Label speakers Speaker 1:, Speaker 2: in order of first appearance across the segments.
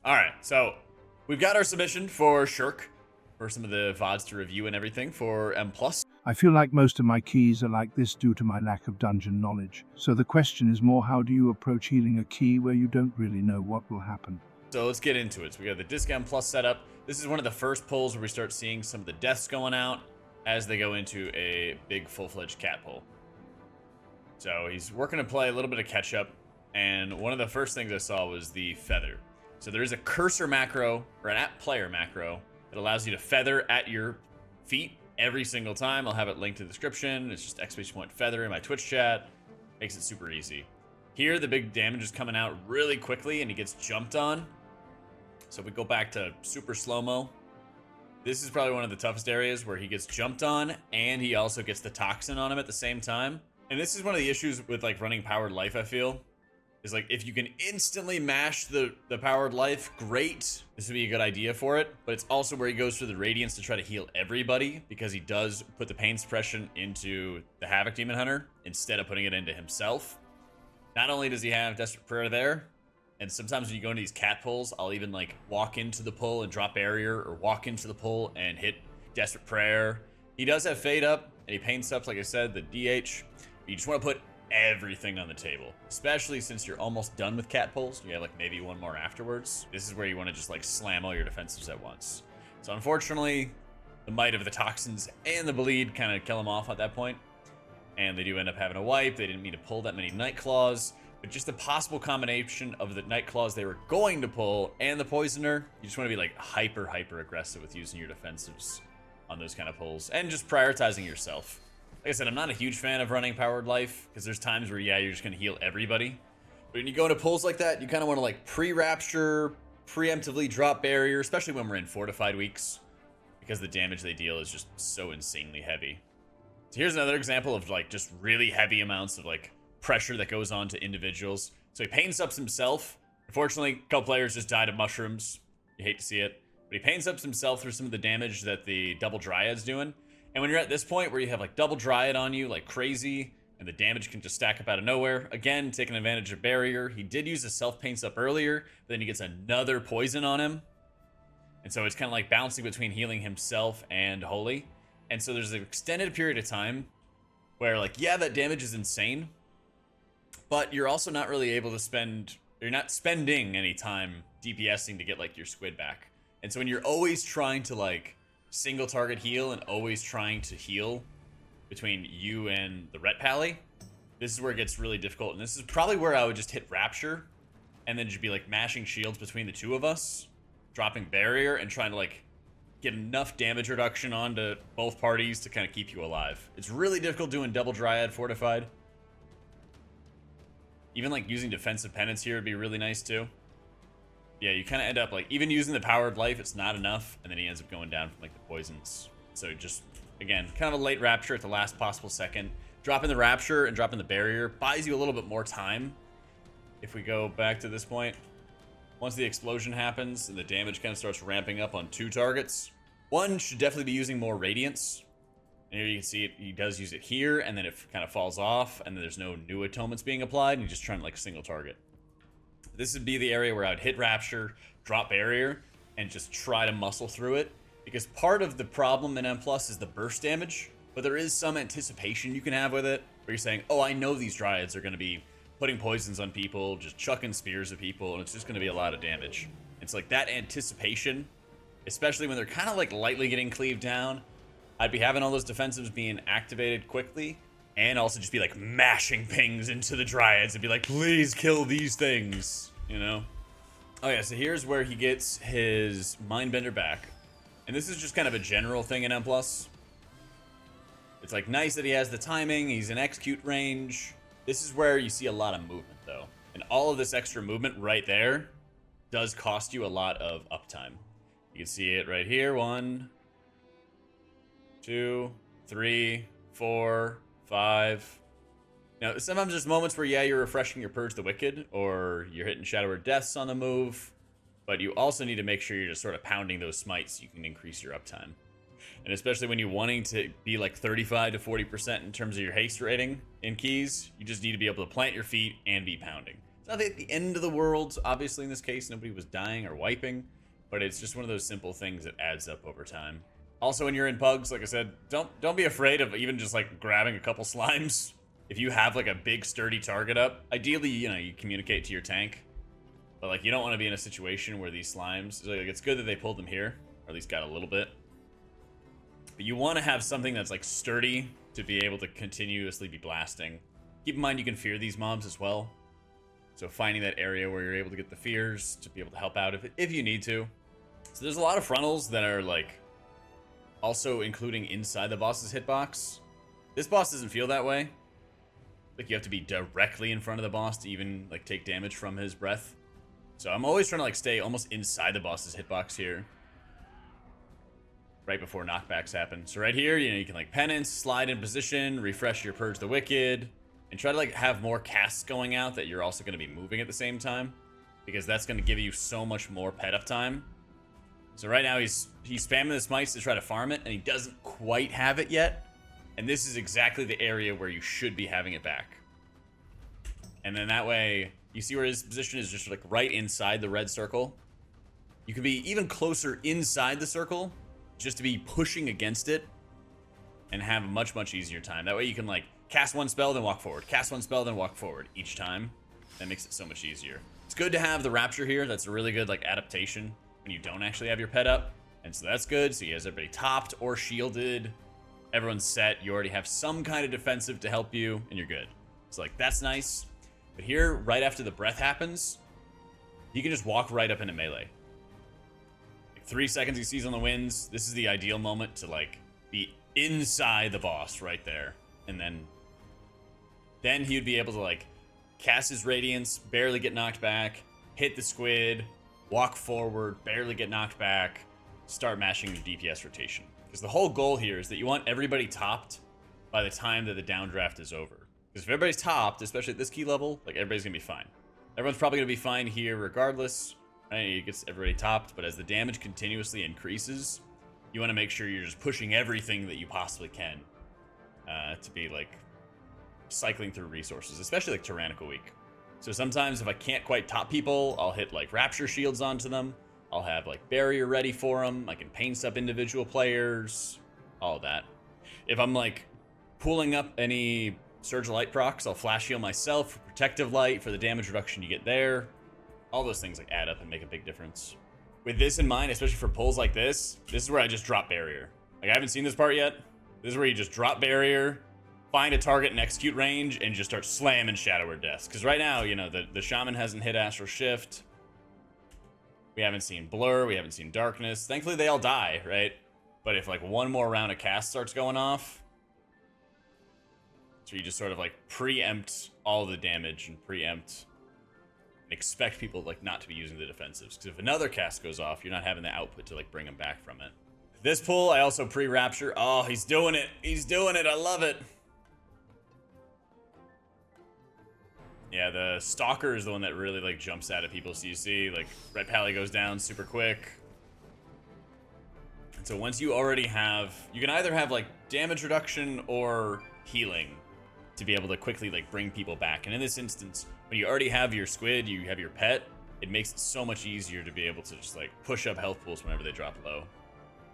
Speaker 1: All right, so we've got our submission for Shirk for some of the VODs to review and everything for M+.
Speaker 2: I feel like most of my keys are like this due to my lack of dungeon knowledge. So the question is more, how do you approach healing a key where you don't really know what will happen?
Speaker 1: So let's get into it. So we got the Disc M+ setup. This is one of the first pulls where we start seeing some of the deaths going out as they go into a big full-fledged cat pull. So he's working to play a little bit of catch-up, and one of the first things I saw was the feather. So there is a cursor macro, or an at-player macro, that allows you to feather at your feet every single time. I'll have it linked in the description. It's just !feather in my Twitch chat. Makes it super easy. Here, the big damage is coming out really quickly, and he gets jumped on. So if we go back to super slow-mo, this is probably one of the toughest areas where he gets jumped on, and he also gets the toxin on him at the same time. And this is one of the issues with like running powered life, I feel. Is like, if you can instantly mash the powered life, great. This would be a good idea for it. But it's also where he goes for the Radiance to try to heal everybody, because he does put the pain suppression into the Havoc Demon Hunter instead of putting it into himself. Not only does he have Desperate Prayer there, and sometimes when you go into these cat pulls, I'll even like walk into the pull and drop barrier, or walk into the pull and hit Desperate Prayer. He does have Fade Up, and he pain stuff, like I said, the DH. But you just want to put everything on the table, especially since you're almost done with cat pulls. You have like maybe one more afterwards. This is where you want to just like slam all your defensives at once. So unfortunately, the might of the toxins and the bleed kind of kill him off at that point, and they do end up having a wipe. They didn't mean to pull that many Night Claws, but just the possible combination of the Night Claws they were going to pull and the Poisoner, you just want to be like hyper aggressive with using your defensives on those kind of pulls and just prioritizing yourself. Like I said, I'm not a huge fan of running powered life, because there's times where, yeah, you're just going to heal everybody. But when you go into pulls like that, you kind of want to like pre-rapture, preemptively drop barrier, especially when we're in fortified weeks, because the damage they deal is just so insanely heavy. So here's another example of like just really heavy amounts of like pressure that goes on to individuals. So he pain subs himself. Unfortunately, a couple players just died of mushrooms. You hate to see it. But he pain subs himself through some of the damage that the double Dryad's doing. And when you're at this point where you have like double Dryad on you like crazy, and the damage can just stack up out of nowhere, again, taking advantage of barrier. He did use a self paints up earlier, but then he gets another poison on him. And so it's kind of like bouncing between healing himself and Holy. And so there's an extended period of time where like, yeah, that damage is insane, but you're also not really able to spend, you're not spending any time DPSing to get like your squid back. And so when you're always trying to like single target heal and always trying to heal between you and the Ret Pally, this is where it gets really difficult. And this is probably where I would just hit Rapture and then just be like mashing shields between the two of us, dropping barrier and trying to like get enough damage reduction onto both parties to kind of keep you alive. It's really difficult doing double Dryad fortified. Even like using defensive penance here would be really nice too. Yeah, you kind of end up like, even using the powered life, it's not enough, and then he ends up going down from like the poisons. So just, again, kind of a late Rapture at the last possible second. Dropping the Rapture and dropping the barrier buys you a little bit more time. If we go back to this point, once the explosion happens and the damage kind of starts ramping up on two targets, one should definitely be using more Radiance. And here you can see it, he does use it here, and then it kind of falls off, and then there's no new atonements being applied, and you're just trying to like single target. This would be the area where I would hit Rapture, drop barrier, and just try to muscle through it. Because part of the problem in M+ is the burst damage, but there is some anticipation you can have with it, where you're saying, oh, I know these Dryads are going to be putting poisons on people, just chucking spears at people, and it's just going to be a lot of damage. It's like that anticipation, especially when they're kind of like lightly getting cleaved down, I'd be having all those defensives being activated quickly, and also just be like mashing pings into the Dryads and be like, please kill these things, you know? Oh yeah, so here's where he gets his Mindbender back. And this is just kind of a general thing in M+. It's like nice that he has the timing, he's in execute range. This is where you see a lot of movement though. And all of this extra movement right there does cost you a lot of uptime. You can see it right here, 1, 2, 3, 4, 5. Now, sometimes there's moments where, yeah, you're refreshing your Purge the Wicked, or you're hitting Shadow Word Deaths on the move, but you also need to make sure you're just sort of pounding those smites so you can increase your uptime. And especially when you're wanting to be like 35 to 40% in terms of your haste rating in keys, you just need to be able to plant your feet and be pounding. It's not the end of the world, obviously in this case, nobody was dying or wiping, but it's just one of those simple things that adds up over time. Also, when you're in pugs, like I said, don't be afraid of even just like grabbing a couple slimes. If you have like a big sturdy target up, ideally, you know, you communicate to your tank, but like you don't want to be in a situation where these slimes, like it's good that they pulled them here, or at least got a little bit. But you want to have something that's like sturdy to be able to continuously be blasting. Keep in mind you can fear these mobs as well. So finding that area where you're able to get the fears to be able to help out if you need to. So there's a lot of frontals that are like also including inside the boss's hitbox. This boss doesn't feel that way. Like you have to be directly in front of the boss to even like take damage from his breath. So I'm always trying to like stay almost inside the boss's hitbox here, right before knockbacks happen. So right here, you know, you can like penance, slide in position, refresh your Purge the Wicked, and try to like have more casts going out that you're also going to be moving at the same time, because that's going to give you so much more pet uptime. So right now he's spamming the smites to try to farm it, and he doesn't quite have it yet. And this is exactly the area where you should be having it back. And then that way, you see where his position is just like right inside the red circle. You can be even closer inside the circle, just to be pushing against it and have a much, much easier time. That way you can like cast one spell, then walk forward. Cast one spell, then walk forward each time. That makes it so much easier. It's good to have the Rapture here. That's a really good like adaptation when you don't actually have your pet up. And so that's good. So he has everybody topped or shielded. Everyone's set. You already have some kind of defensive to help you, and you're good. So like that's nice. But here, right after the breath happens, you can just walk right up into melee. 3 seconds he sees on the winds. This is the ideal moment to like be inside the boss right there. And then he would be able to like cast his Radiance, barely get knocked back, hit the squid, walk forward, barely get knocked back, start mashing your DPS rotation. Because the whole goal here is that you want everybody topped by the time that the downdraft is over. Because if everybody's topped, especially at this key level, like everybody's gonna be fine. Everyone's probably gonna be fine here regardless. Right? It gets everybody topped, but as the damage continuously increases, you want to make sure you're just pushing everything that you possibly can to be like cycling through resources, especially like Tyrannical Week. So sometimes if I can't quite top people, I'll hit like Rapture Shields onto them. I'll have like Barrier ready for them. I can pain sub individual players, all of that. If I'm like pulling up any Surge Light procs, I'll Flash Heal myself for Protective Light for the damage reduction you get there. All those things like add up and make a big difference. With this in mind, especially for pulls like this is where I just drop Barrier. Like I haven't seen this part yet. This is where you just drop Barrier, find a target in execute range, and just start slamming Shadow or Death. Because right now, you know, the Shaman hasn't hit Astral Shift. We haven't seen Blur, we haven't seen Darkness. Thankfully they all die, right? But if like one more round of cast starts going off, so you just sort of like preempt all the damage and preempt and expect people like not to be using the defensives, because if another cast goes off, you're not having the output to like bring them back from it. This pull, I also pre-rapture. Oh, he's doing it. He's doing it. I love it. Yeah, the Stalker is the one that really like jumps out at people. So you see like Red Pally goes down super quick. And so once you already have, you can either have like damage reduction or healing to be able to quickly like bring people back. And in this instance, when you already have your squid, you have your pet, it makes it so much easier to be able to just like push up health pools whenever they drop low.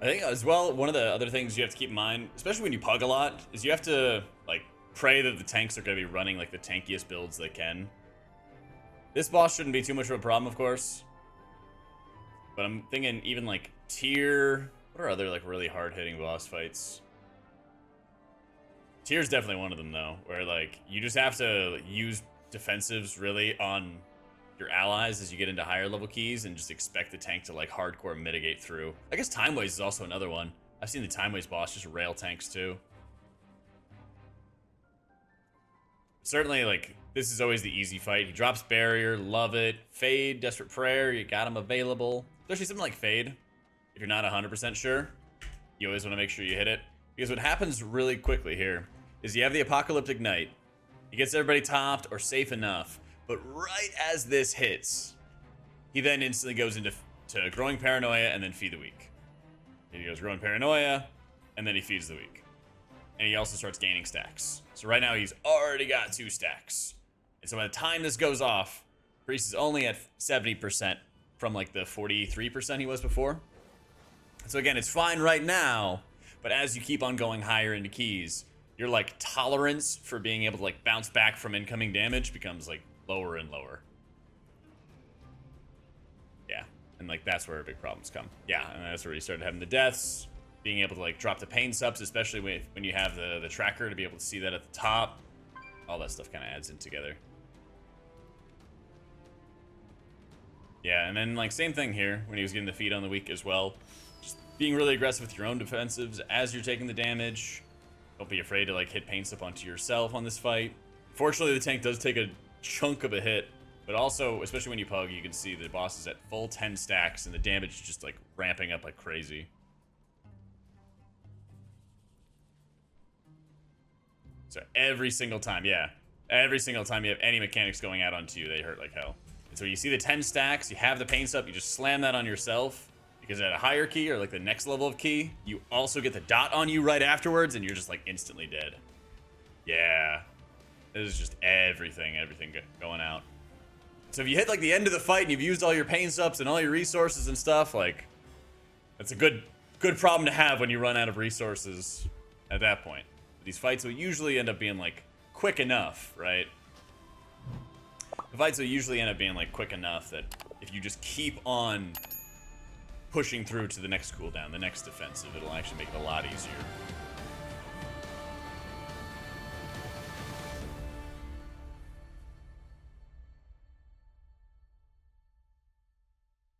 Speaker 1: I think as well, one of the other things you have to keep in mind, especially when you pug a lot, is you have to like pray that the tanks are going to be running like the tankiest builds they can. This boss shouldn't be too much of a problem, of course. But I'm thinking even like tier, what are other like really hard hitting boss fights? Tier's definitely one of them though, where like you just have to use defensives really on your allies as you get into higher level keys and just expect the tank to like hardcore mitigate through. I guess Time Waste is also another one. I've seen the Time Waste boss just rail tanks too. Certainly like this is always the easy fight. He drops Barrier, love it. Fade, Desperate Prayer, you got him available. Especially something like Fade. If you're not 100% sure, you always want to make sure you hit it. Because what happens really quickly here is you have the Apocalyptic Night. He gets everybody topped or safe enough, but right as this hits, he then instantly goes into Growing Paranoia and then Feed the Weak. He goes Growing Paranoia, and then he feeds the weak. And he also starts gaining stacks. So right now he's already got 2 stacks. And so by the time this goes off, Priest is only at 70% from like the 43% he was before. So again, it's fine right now, but as you keep on going higher into keys, your like tolerance for being able to like bounce back from incoming damage becomes like lower and lower. Yeah, and like that's where big problems come. Yeah, and that's where you started having the deaths, being able to like drop the pain subs, especially when you have the tracker to be able to see that at the top. All that stuff kind of adds in together. Yeah, and then like same thing here when he was getting the feed on the weak as well. Just being really aggressive with your own defensives as you're taking the damage. Don't be afraid to like hit pain stuff onto yourself on this fight. Fortunately, the tank does take a chunk of a hit, but also, especially when you pug, you can see the boss is at full 10 stacks and the damage is just like ramping up like crazy. So every single time, yeah. Every single time you have any mechanics going out onto you, they hurt like hell. And so you see the 10 stacks, you have the pain up, you just slam that on yourself. Because at a higher key, or like the next level of key, you also get the dot on you right afterwards, and you're just like instantly dead. Yeah. This is just everything going out. So if you hit like the end of the fight and you've used all your pain subs and all your resources and stuff, like, that's a good problem to have when you run out of resources at that point. These fights will usually end up being like quick enough, right? The fights will usually end up being like quick enough that if you just keep on pushing through to the next cooldown, the next defensive, it'll actually make it a lot easier.